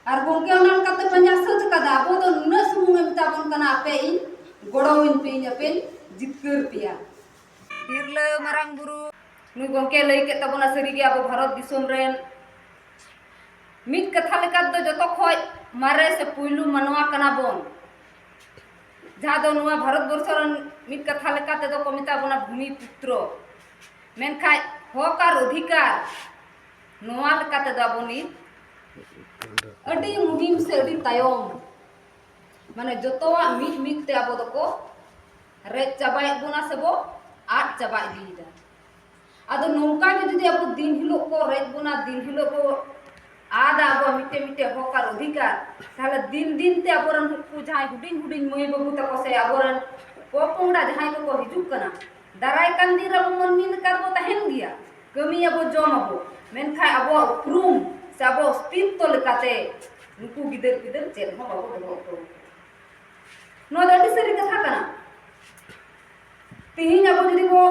और गोंके उनान काते पंजा सच कदा अबो दो नुना सुमुंग मेताबन कना आपे इन गोड़ोइन पे इन अपेन जितकर पिया तिरले मारांग बुरु नु गोंके लई के तबना सरी के अबो भारत दिसोम रेन मित कथा लेका दो जतो खय मारे से पुइलु मनवा कना बोन जहाँ दो नुआ भारत वर्षरन मित कथा लेका ते दो को मेताबना भूमि पुत्र मेनखाय हकार अधिकार नुआ लेका ते दो अबोनी अड़ी मुहिम से अड़ी तायम माने जोतोवा मिट मिट ते अबो दको रे चाबाय बुना सेबो आट चाबाय दीदा आदो नौका के जदि अबो दिन हिलो को रे बुना दिन हिलो को आदा अबो मिटे मिटे हकार अधिकार ताले दिन दिन ते अबोरन हुकु जहाय हुडिंग हुडिंग मई बबू तको से अबोरन पोपोंगडा जहाय को हिजुक कना दाराय कान दिन रबो मन मिन करबो तहेन गिया कमी अबो जम अबो मेनखाय अबो उप्रूम से अबो स्पिरितो लेकाते नुकु गिदर गिदर चेर हो बाबो दो तो नो दडी सरी कथा कना तिहिन अबो जदि बो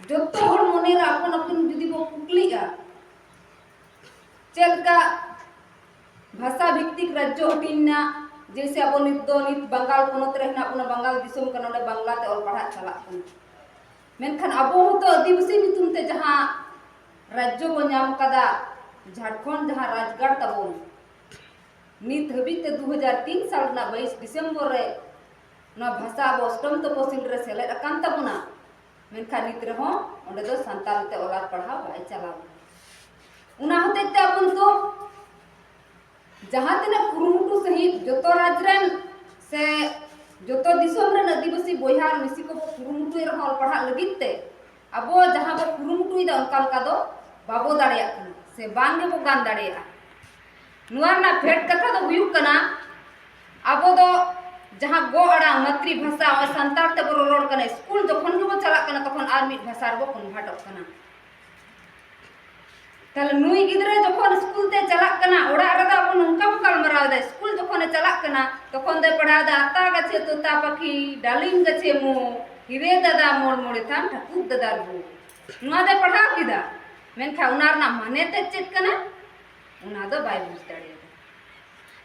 जत्तो हर मने रा अपन अपन जदि बो कुकलिया चेलका भाषा भित्तिक राज्य हटिना जैसे अबो नित बंगाल पोनत रहना अपन बंगाल दिसोम कना ओडे बांग्ला ते ऑल पढ़ा चला कन मेनखान अबो तो आदिवासी नितुम ते जहां राज्य बो नाम कदा झारखंड जहां राजगढ़ तबोन नित हबीते 2003 साल ना 22 दिसंबर रे ना भाषा अब अष्टम तपसिल रे सेलेद अकान तबोना मेनखा नित रहो ओंडे दो संताल ते ओलार पढ़ा बाय चला उना होते ते अपन तो जहां तना कुरुमुटु सहित जोतो राज्यरन से जोतो दिसोम रे आदिवासी बोहार मिसी को कुरुमुटु रहो पढ़ा लगिते अबो जहां बो कुरुमुटु इदा उनका का दो बाबो दाड़िया से बांगे बो गान दाड़िया नुआर ना भेट कथा दो हुयु कना अबो दो जहां गो अड़ा मातृभाषा और संताल ते बो रोड कना स्कूल जखन बो चला कना तखन आर मिट भाषा रो कन्वर्ट कना तले नुई गिदरे जखन स्कूल ते चला कना ओड़ा रे दा बो नंका बो कलमराव दा स्कूल जखन चला कना तखन दे पढ़ा दा आता गछे तोता पखी डालिम गछे मो हिरे दादा मोड़ मोड़े थाम ठकुक दादा बो नुआ दे पढ़ा किदा मेनखा उनार ना माने ते चेक कना उना दो बाय बुझ दाड़े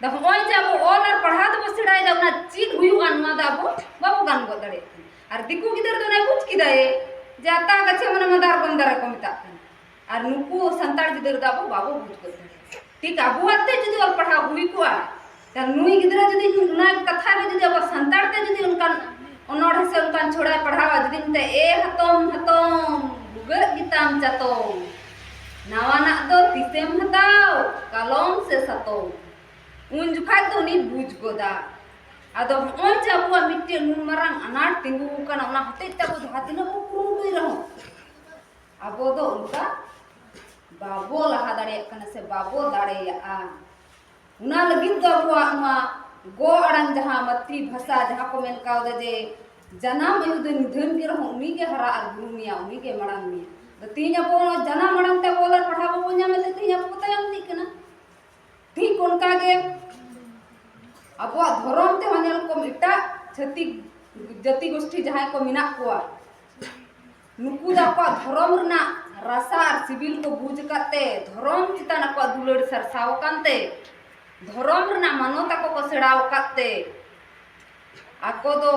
दा होय जाबो ऑल आर पढ़ा दो सिड़ाय दा उना चीज हुयु अनवा दाबो बाबू गान गो दाड़े आर दिकु गिदर दो ना बुझ किदा ए जाता गछे मन मदार बंदर को मिता आर नुकु संताड़ गिदर दाबो बाबू बुझ गो ठीक अबु आते जदि ऑल पढ़ा हुई को त नुई गिदर जदि उना कथा के जदि अब संताड़ ते जदि उनका ओनोड़ से उनका छोड़ा पढ़ावा जदि ते ए हतम हतम गुगर गीताम चातो नावाना दो तिसेम हताओ कलम से सतो उन जुखा तो नी बुझ गोदा आदो ओय जाबुआ मिट्टे नुन मरांग अनाट तिंगु कना ओना हते तबो हातिना को कुरुटुई रहो अबो दो उनका बाबो लहा दाड़े कना से बाबो दाड़े आ उना लगिन दो अबुआ मा गो अड़न जहां मत्री भाषा जहां को मेन काव दे जे जनाम युद निधन के रहो उनी के हरा आर गुरुमिया उनी के मड़ांग मिया तो तीन अबो जना मड़ांग ते बोला पढ़ाबो बोnya में तीन अबो तयम नी कना ठीक उनका के अबो धर्म ते हनेल को मिटा छति जति गोष्ठी जहां को मिना कोआ नुकु दा को धर्म रना रसा और सिविल को बुझ करते धर्म चितान को दुलड़ सरसाव कांते धर्म रना मानवता को सेड़ाव काते आको दो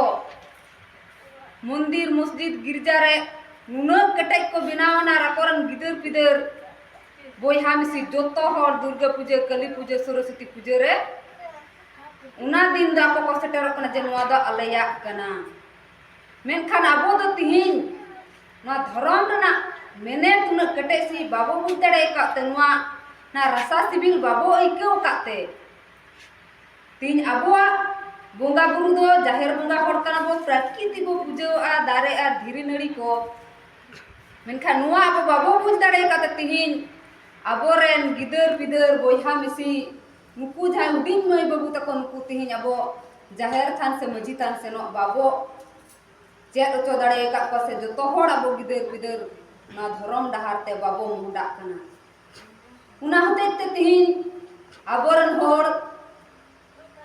मंदिर मस्जिद गिरजा रे नुना कटाई को बिनावना राकोरन गिदर पिदर बोहा मिसी जोतो हर दुर्गा पूजा काली पूजा सरस्वती पूजा रे उना दिन दा को सेटर कना जे नवा दा अलया कना मेनखान अबो दो तिहिन ना धर्म रना मेने तुना कटे सी बाबो बुतड़े काते नवा ना रसा सिबिल बाबो इको काते तीन अबो बोंगा बुरु दो जाहिर बोंगा हड़ कना बो प्रकृति बो पूजा आ दारे आ धीरे नड़ी को मेनखान नुआ अबो बाबो बुझ दाड़े काते तिहिन अबो रेन गिदर पिदर बोहा मिसी नुकु जहां उडिंग मई बाबू तक नुकु तिहिन अबो जाहिर थान से मजी थान से नो बाबो चेत ओचो दाड़े का को से जो हड़ अबो गिदर पिदर ना धर्म डहार ते बाबो मुंडा कना उना होते ते तिहिन अबोरन हड़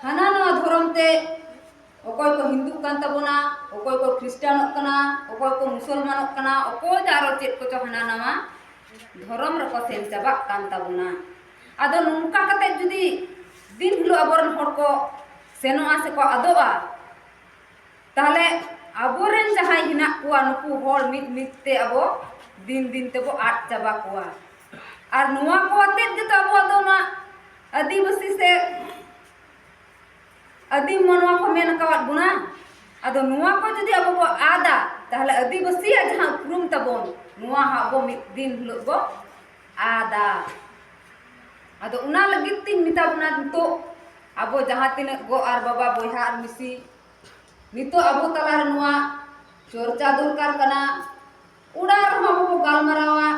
हाना ना धर्म ते ओकोय को हिंदू कान तबोना ओकोय को क्रिश्चियन कना ओकोय को मुसलमान कना ओकोय दारो चेत को तो हाना नामा धर्म रको सेन चाबा कान तबोना आदो नुनका कते जुदी को सेनोआ से को अदोआ ताहले अबोरेन जहां हिना कुआ नुकु होर मिते अबो दिन दिन तेबो आट चाबा कुआ और नुआ को अतेत गे तो अबो दो ना आदिवासी से आदिम मनवा को मेन कावत बुना अदो नुआ को जदि अबो बो आदा ताहले आदिवासी जहां उरुम तबोन नुआ हा अबो मिद दिन हिलो बो आदा अदो उना लगित तिन मिता बुना तो अबो जहां तिने गो आर बाबा बोहा आर मिसी नितो अबो तलार नुआ चर्चा दरकार कना उड़ा रहा अबो गालमरावा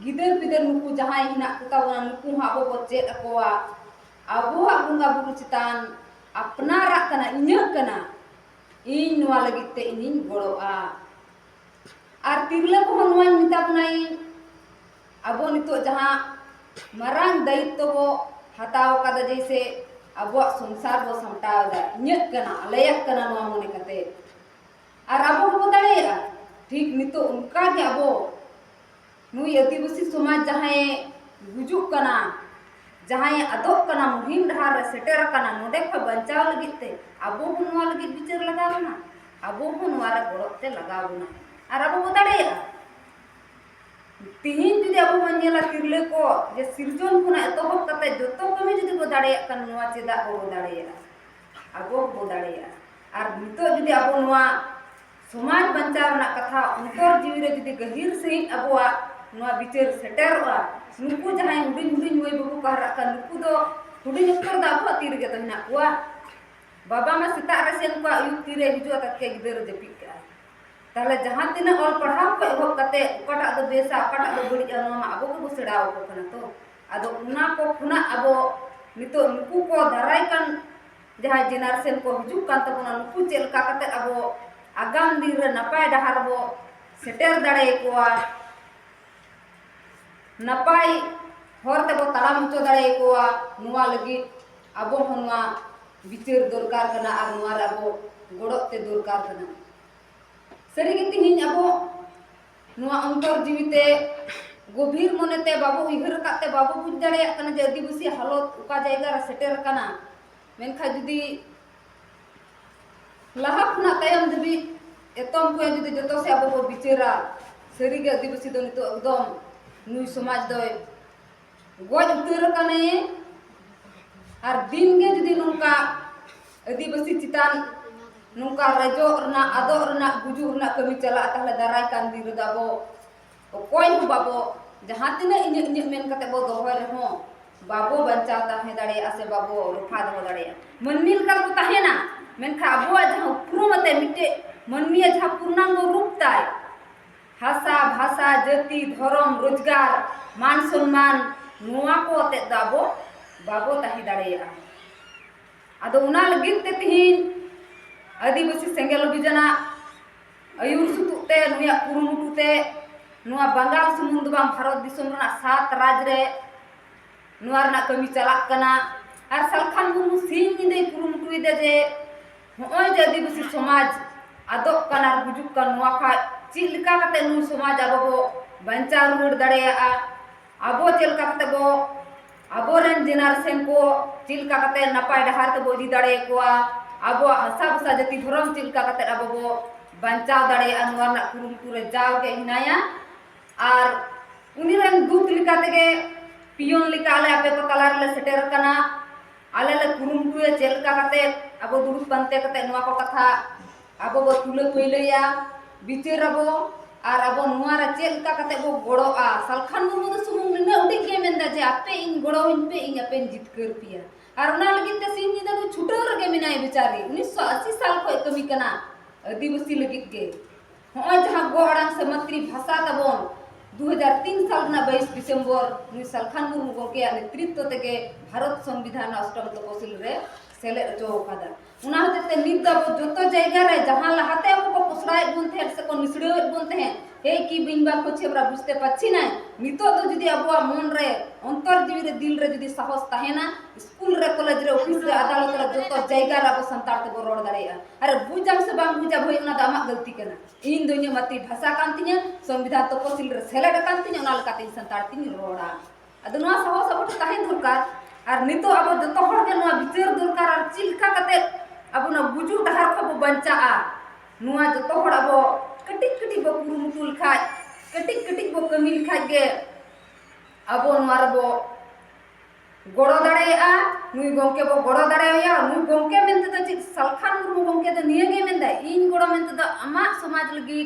गिदर पिदर नुकु जहां हिना कुतावना नुकु हा अबो बो चेद अकोवा अबो हा बुंगा बुरु चितान अपना रा कना इन्य कना इन नुआ लगित ते इनिन गोड़ोआ आर तिरले को नुआ मिता बुनाई अबो नितो जहां मरांग दायित्व बो हताव कदा जैसे अबो संसार बो समटाव दा इन्य कना अलयक कना नुआ मोने कते आर अबो को दाड़ेया ठीक नितो उनका के अबो नुई आदिवासी समाज जहां गुजुक कना जहां अदोक कना मुहिम डहार रे सेटर कना नोडे ख बचाव लगित ते अबो नुआ लगित विचार लगावना अबो नुआ रे गोड़ते लगावना आर अबो दाड़ेया तिहिन जुदी अबो मंजेला तिरले को जे सिरजन खुना एतोहब कते जतो कमी जुदी को दाड़ेया कन नुआ चेदा को दाड़ेया अबो को दाड़ेया आर नितो जुदी अबो नुआ समाज बंचाव ना कथा अंतर जीवी रे जुदी गहिर सही अबोआ नुआ विचार सेटरवा नुकु जहां हुडिन हुडिन मोय बबु कहरा का नुकु दो हुडिन उपर दा अबो तीर गे तहिना कुआ बाबा मा सिता रे सेन को आयु तीरे हिजो तक के गिदर जपिक का ताले जहां तिना ऑल पढ़ाव को एहो कते ओकटा दो बेसा ओकटा दो बड़ी नुआ मा अबो को सेडाव को कना तो आदो उना को खुना अबो नितो नुकु को दाराय कन जहां जेनरेशन को हिजु कान तबना नुकु चेलका कते अबो आगाम दिन रे नपाय डहार बो सेटर दाड़े कोआ नपाय होर तेबो ताड़ाम चो दाड़े कोआ नुआ लगी अबो नुआ विचार दरकार कना आर नुआ रे अबो गोड़ते दरकार कना सरी गे तिहिन अबो नुआ अंतर जीविते गभीर मनते बाबू उइहर काते बाबू बुझ दाड़े कना जे आदिवासी हालत उका जायगा रे सेटर कना मेनखा जुदी लहा खुना तायम दबी एतम को जुदी जतो से अबो बो बिचेरा सरी गे आदिवासी दो नितो एकदम नुई समाज दो गोज उतर कने आर दिन गे जुदी नुका आदिवासी चितान नुका रजो रना आदो रना गुजु रना कमी चला ताहले दाराय कान दिन रे दाबो कोय हो बाबो जहां तिना इन्य इन्य मेन कते बो दोहर हो बाबो बंचा ताहे दाड़े आसे बाबो रुफा दो दाड़े मनमिल कल को ताहेना मेनखा अबो जहां उप्रुमते मिटे मनमिया जहां पूर्णांग रूप ताय भाषा भाषा जाति धर्म रोजगार मान सम्मान नुआ को ते दाबो बाबो ताहे दाड़ेया आदो उना लगित ते तिहिन आदिवासी सेंगेल अभियाना आयुर सुतुते नुया कुरुमुटुते नुआ बंगाल समुंद बांग भारत दिसम रना 7 राज रे नुआ रना कमी चलाक कना आर सलखान मुमु सिन निदे कुरुमुटुई दे जे होय जे आदिवासी समाज आदो कना गुजुक कन नुआ खा चिलका कते नु समाज अबो बंचा रुड़ दड़ेया अबो चिलका कते बो अबो रेन जेनरेशन को चिलका कते नपाय डहार ते बोजी दड़े कोआ अबो हसा बसा जति धर्म चिलका कते अबो बो बंचा दड़ेया नुआ ना कुरुमुटु रे जाव के हिनाया आर उनी रेन दूत लिका तेगे पियोन लिका आले आपे को कलार ले सेटर कना आले ले कुरुमुटु चिलका कते अबो दुरुस बनते कते नुआ को कथा अबो बो तुले कोइलेया बिचेर अबो आर अबो नुआ रे चिलका कते बो गोड़ोआ सलखान मुमु दो सुमुंग ने उडी के मेंदा जे आपे इन गोड़ो इन पे इन आपे जितकर पिया आर उना लगित ते सिन निदा को छुटो रगे मिनाय बेचारी 1980 साल को कमी कना आदिवासी लगित के होय जहां गोड़ांग से मंत्री भाषा तबोन 2003 साल ना 22 दिसंबर नुई सलखान मुर्मू गोके नेतृत्व तेगे भारत संविधान अष्टम तपसिल रे सेले जो कादा उना होते निदा जतो जायगा रे जहां लहाते को पोसराय बुनथे से को निसड़े बुनथे हे की बिनबा को छेबरा बुझते पछि ना नितो तो जदी अबवा मन रे अंतर जीवी रे दिल रे जदी साहस ताहेना स्कूल रे कॉलेज रे ऑफिस रे अदालत रे जतो जायगा रे अब संतार ते रोड दाड़ेया अरे बुझाम से बांग बुझा भई उना द आमा गलती कना इन दोन्य मती भाषा कांतिया संविधान तपसिल रे सेलेड कांतिया उना लकाते संतार तिन रोडा अदनुआ साहस अब ताहे दरकार और नितो अब जो हर के नुआ विचार दरकार और चिलका कते अब ना गुजु डहार खबो बंचाआ नुआ जो हर अब कटिक कटिक बो कुरुमुटुल खाय कटिक कटिक बो कमिल खाय गे अब नुआ रबो गोड़ो दाड़ेया नुई गोंके बो गोड़ो दाड़ेया नुई गोंके मेनते तो चिक सलखान मुर्मू गोंके तो निये गे मेनदा इन गोड़ो मेनते तो आमा समाज लगी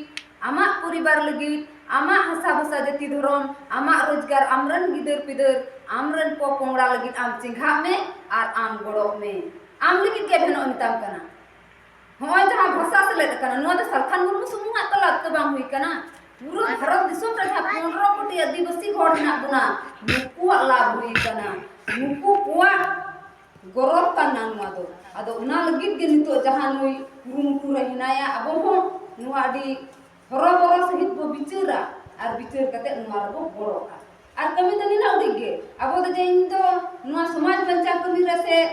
आमा परिवार लगी आमा हसा भसा जाति धर्म आमा रोजगार आमरन गिदर पिदर आमरन पोपोंगड़ा लगी आम चिंघा में और आम गोड़ो में आम लगी के भेनो मिताम कना होय जहां भाषा से लेत कना नुआ तो सलखान मुर्मू सुमुआ तला तो बांग हुई कना पूरा भारत दिसम रे 15 कोटी आदिवासी हड़ ना बुना नुकुआ लाभ हुई कना नुकु कुआ गौरव कना नुआ दो अदो उना लगित गे नितो जहां नुई कुरुमुटु रे हिनाया अबो हो नुआ आडी हरो बरो सहित बो बिचारा और बिचार कते नुआ रो गोड़ोआ और कमी तो निना उडी गे अबो दे इन तो नुआ समाज बंचा कमी रे से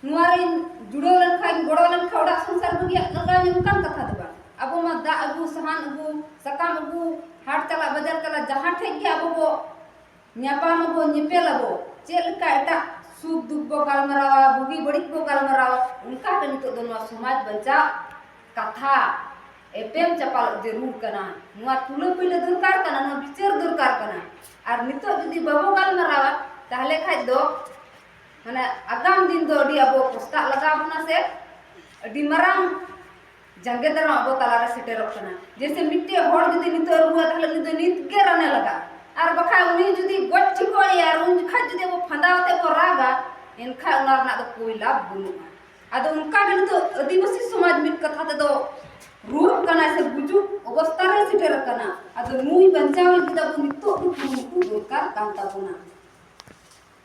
नुआ रे जुड़ो लन खाई गोड़ो लन खौड़ा संसार बगिया लगा निमकान कथा दबा अबो मा दा अगु सहान अगु सकाम अगु हाट चला बाजार चला जहां ठेक गे अबो बो न्यापाम अबो निपेल अबो चेलका एटा सुख दुख बो गालमरावा बुगी बड़ी बो गालमरावा उनका के नितो दोनों समाज बंचा कथा एपेम चपाल जरूर कना नुआ तुलो पहिले दरकार कना नुआ विचार दरकार कना और नितो जदी बाबो गालमरावा ताहले खाय दो माने आगाम दिन दो अडी अबो पुस्ता लगा बना से अडी मराम जंगे दरा अबो तलारे सेटेरो कना जैसे मिट्टे होड़ जदी नितो रुआ ताहले नितो नित गे रने लगा और बखा उनी जुदी गट ठिको यार उन खा जुदी वो फंदावते को रागा इनखा उनार ना तो कोई लाभ बुनुआ आदो उनका गन तो आदिवासी समाज मिट कथा ते दो रूप कना से गुजु अवस्था रे सिटेर कना आदो मुई बंचाव लगी दबो नितो कुरुमुटु दरकार कांता बुना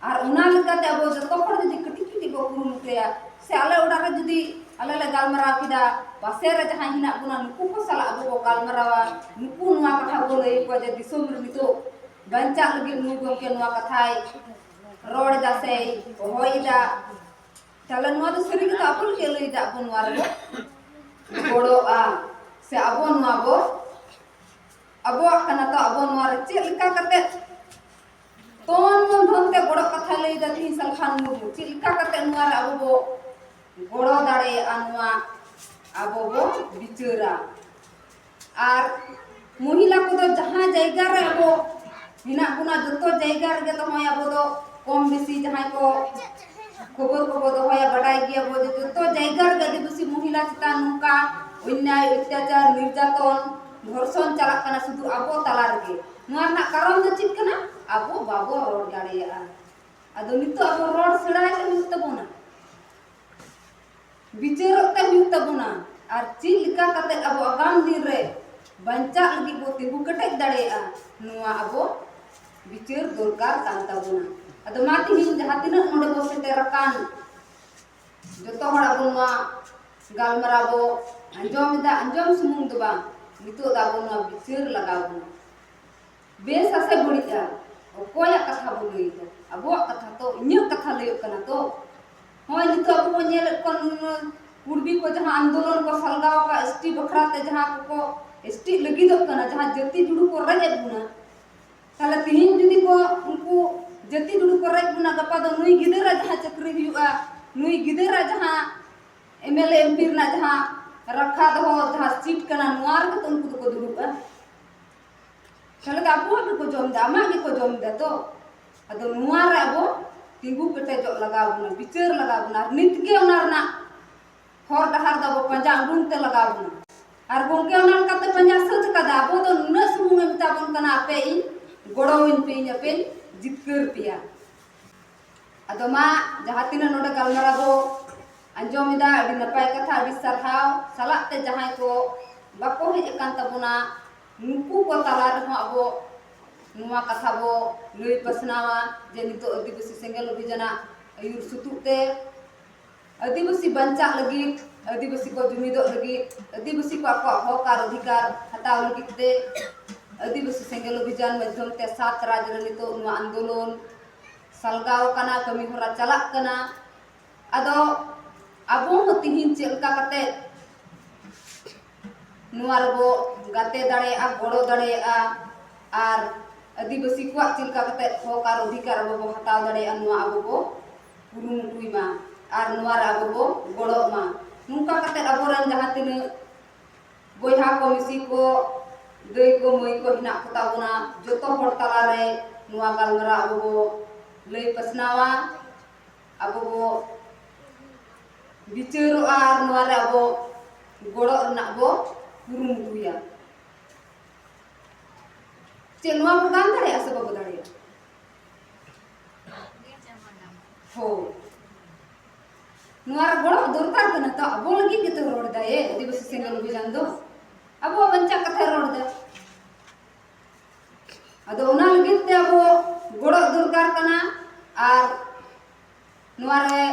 और उना लगाते अब जतो हर जुदी कटिक कटिक को कुरुमुटुया से आले ओडा रे जुदी आले ले गालमरा किदा पासे रे जहां हिना बुना नुकु को साला अब गालमरावा नुकु नुआ कथा बोले को जे दिसोम रे नितो बंचा लगी नुई गोंके नुआ कथाय रोड जासे होइदा चलो नुआ तो सरी के अपन के लइदा अपन नुआ रे गोड़ो आ से अब नुआ बो अबो कना तो अब नुआ रे चे लिका करते तोन मन धनते गोड़ो कथा लइदा थी सलखान मुरमू चे लिका करते नुआ रे अब बो गोड़ो दाड़े अनुआ अब बो बिचरा और महिला को तो जहां जायगा रे अब हिना गुना जतो जायगा रे तो होय अब दो कम बेसी जहां को खबर को दो होय बडाई गिया बो जतो जायगा रे आदिवासी महिला चिता नुका अन्याय अत्याचार निर्यातन धर्षण चला कना सुदु अबो तला रे नुआ ना कारण दो चित कना अबो बाबो रोड दाड़िया अदो नितो अबो रोड सड़ाय ते हुत तबोना विचारते हुत तबोना और ची लिका कते अबो आगाम दिन रे बंचा लगी बो तिगु कटेक दाड़िया नुआ अबो विचार दरकार कांता बुना अदो माती हिन जहां तिना नोडे बो सेटेर कान जतो हड़ अबो नुआ गालमरा बो अंजम सुमुंग दो बा नितो दा बो नुआ विचार लगाबो बेस आसे बड़ीजा कोया कथा बोलई दो अबो कथा तो इन्य कथा लयो कना तो होय नितो अबो नेल कोन पूर्वी को जहां आंदोलन को सलगाव का एसटी बखराते जहां को एसटी लगी दो कना जहां जति जुडू को रजे बुना ताले तिहिन जुदी को उनको जति जुडू को रजे बुना गपा दो नुई गिदरा जहां चक्री हुआ नुई गिदरा जहां एमएलए एमपी ना जहां रखा दो जहां सीट कना नुआर के तो उनको को दुडुबा चले अबो को जम दा मा के को जम दा तो अदो नुआर अबो तिंगु पेटे जो लगा बुना विचार लगा बुना नित के उनार ना हर डहार दबो पंजा उंते लगा बुना और गोंके उनार कते पंजा सच कदा अबो तो न सुमु में ताबन कना पे इन गोड़ो इन पे इन पे जितकर पिया अदो मा जहां तिना नोडे गालमरा बो अंजोमिदा अडी नपाय कथा अडी सरहाव सलाते जहां को बाको हे एकान तबुना नुकु को तला रे अबो नुआ कथा बो लई पसनावा जे नितो आदिवासी सेंगेल अभियाना आयुर सुतुते आदिवासी बंचा लगी आदिवासी को जुमिदो लगी आदिवासी को हकार अधिकार हटाव लगी ते आदिवासी सेंगेल अभियान माध्यम ते 7 राज्य रे नितो नुआ आंदोलन सलगाव कना कमी होरा चला कना अदो अबो हो तिहिन चेलका कते नुआ रबो गाते दाड़े आ गोड़ो दाड़े आ आर आदिवासी को चिलका कते हकार अधिकार बो हटाव दाड़े नुआ अबो कुरुमुटुई मा और नुआ रे आबो बो गड़ो मा नुका कते आबोरन जहां तिनाक बोहा को मिसी को दई को मई को हिना को ताबोना जोतो हर तला रे नुआ गालमरा आबो बो लई पसनावा आबो बो बिचारो और नुआ रे आबो गड़ो रना बो कुरुमुटुया चे नुआ को गान दाड़े से बाबो दाड़े हो नुआ रे गड़ो दरकार कना तो आबो लगी के तो रोड दा ए आदिवासी सेंगल अभियान दो आबो बंचा कथा रोड दा अदो उना लगी ते आबो गड़ो दरकार कना और नुआ रे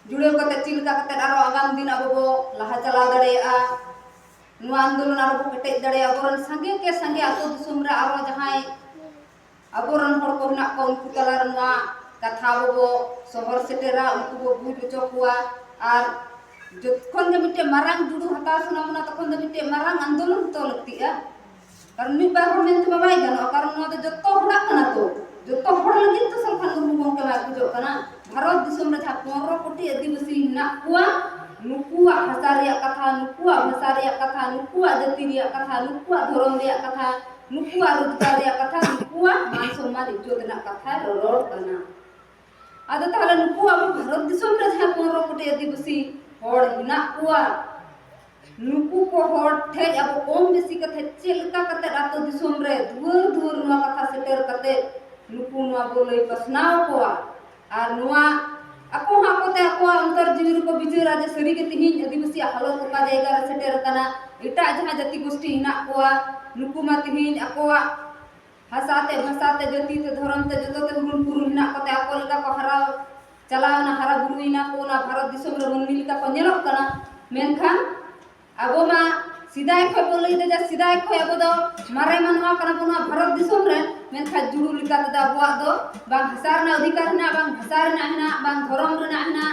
जुड़े कते चिलका कते आरो आगाम दिन आबो बो लहा चला दाड़ेया नुआ आंदोलन आरो कटे दाड़ेया आबोरन संगे के संगे आतो दिसुम रे आरो जहाय आबोरन हर को ना को उनको तला नुआ कथा बो शहर सेटेरा उनको बो बुझ चो कुआ और जखन जे मिटे मारांग जुड़ू हता सुना मुना तखन जे मिटे मारांग आंदोलन तो लगतिया कारण मी बार हो मेनते बाबाई गानो कारण नो तो जत्तो हुड़ा कना तो जत्तो हड़ लगी तो सलखान मुर्मू गंके मा बुझो कना भारत दिसम रे 15 कोटी आदिवासी ना कुआ नुकुआ भाषा रे कथा नुकुआ भाषा रे कथा नुकुआ जाति रे कथा नुकुआ धर्म रे कथा नुकुआ रोजगार रे कथा नुकुआ मान सम्मान इज्जत ना कथा रोड कना आदो ताले नुकुआ भारत दिसम रे 15 कोटी आदिवासी हड़ हिना कुआ नुकु को हड़ ठे अब कम बेसी कथे चेलका कते रातो दिसम रे दुर दुर नुआ कथा सेटर कते नुकु नुआ बोलै पसनाव कोआ और नुआ ako hakote ako अंतर जीवी को बिजरा जे सरी के तिहिन आदिवासी हालत का जायगा रे सेटर कना इटा जहां जाति गोष्ठी हिना कोआ नुकुमा तिहिन ako भाषाते भाषाते जाति ते धर्म ते जतो ते गुण गुरु हिना कते ako लगा को हरा चलावना हरा बुरुइना को ना भारत दिसम रे मनमी लगा को नेलो कना मेनखान आबो मा सिदाय खो बोलै दे जा सिदाय खो आबो दो मारे मनवा कना बुना भारत दिसम रे मेनखा जुड़ू लिका दा बुआ दो बांग भाषा रे अधिकार ना बांग भाषा रे ना बांग धर्म रे ना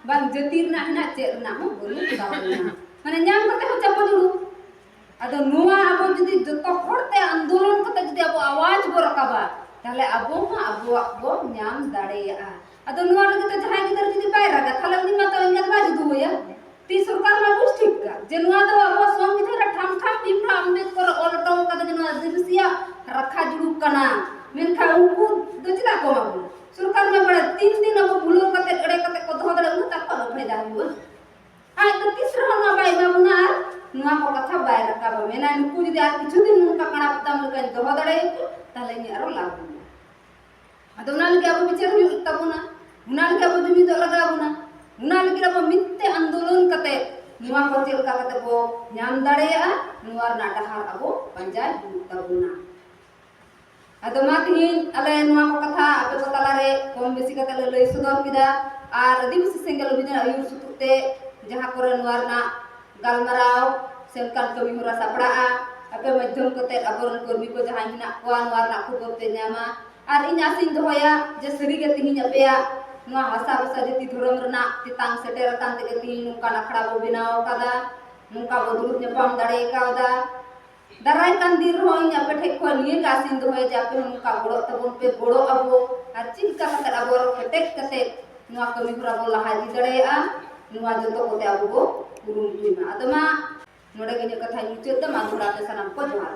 बांग जाति रे ना चे रे ना हो बोलै दावना माने न्याम कते हो चापो जुड़ू आदो नुआ आबो जदी जतो हड़ते आंदोलन कते जदी आबो आवाज बो रकाबा ताले आबो मा आबो बो न्याम दाड़ेया आदो नुआ लगे तो जहां गिदर जदी पाय रागा थाले उनी मा तो इंगन बाज दुया ती सरकार मा बुझ ठीक का जे नुआ दो आबो संविधान रे ठाम ठाम भीमरा अम्बेडकर ऑलटोम का जे नुआ दिवसिया रखा जुड़ू कना मेनखा उनको दचला को माबू सरकार में बड़े 3 दिन अब भूलो कते एड़े कते को धो दड़े उन तक फायदा हुआ आ तो तीसरा ना बाई बाबूना नुआ को कथा बाय रखा बा मेना नुकु जदी आ किछु दिन उनका कणा पताम लगा दो दड़े ताले नि आरो लाभ अदोना लगे अब विचार हुई तबुना उना लगे अब जुमी तो लगाबुना उना लगे अब मित्ते आंदोलन कते नुआ को चेलका कते बो न्याम दाड़ेया नुआ ना डहार अबो पंजाय तबुना अदो मा तिहिन अले नुआ को कथा आपे को तला रे कम बेसी कते लई सदर किदा आर आदिवासी सेंगल अभियान आयुर सुतुते जहां करे नुआ ना गालमराव सेमकान कमी होरा सापड़ा आपे मध्यम कते अबरन कर्मी को जहां हिना को नुआ ना खबर ते न्यामा आर इन आसिन दोया जे सरी के तिहिन अपेया नुआ भाषा भाषा जति धर्म रना तितांग सेटेर कान ते तिहिन नुका नखड़ा बो बिनाव कादा नुका बदुल नेपाम दाड़े कादा दाराय कान दिन हो इन आपे ठे को निये कासिन दो है जापे नुका गोड़ो तबन पे गोड़ो अबो आर चिलका कते अबो खटेक कते नुआ कमी होरा बो लहाजी दाड़ेया नुआ जतो कोते अबो बो कुरुम तुइमा अदमा नोडे के कथा मुचत मा धुरा के सनम को जोहार।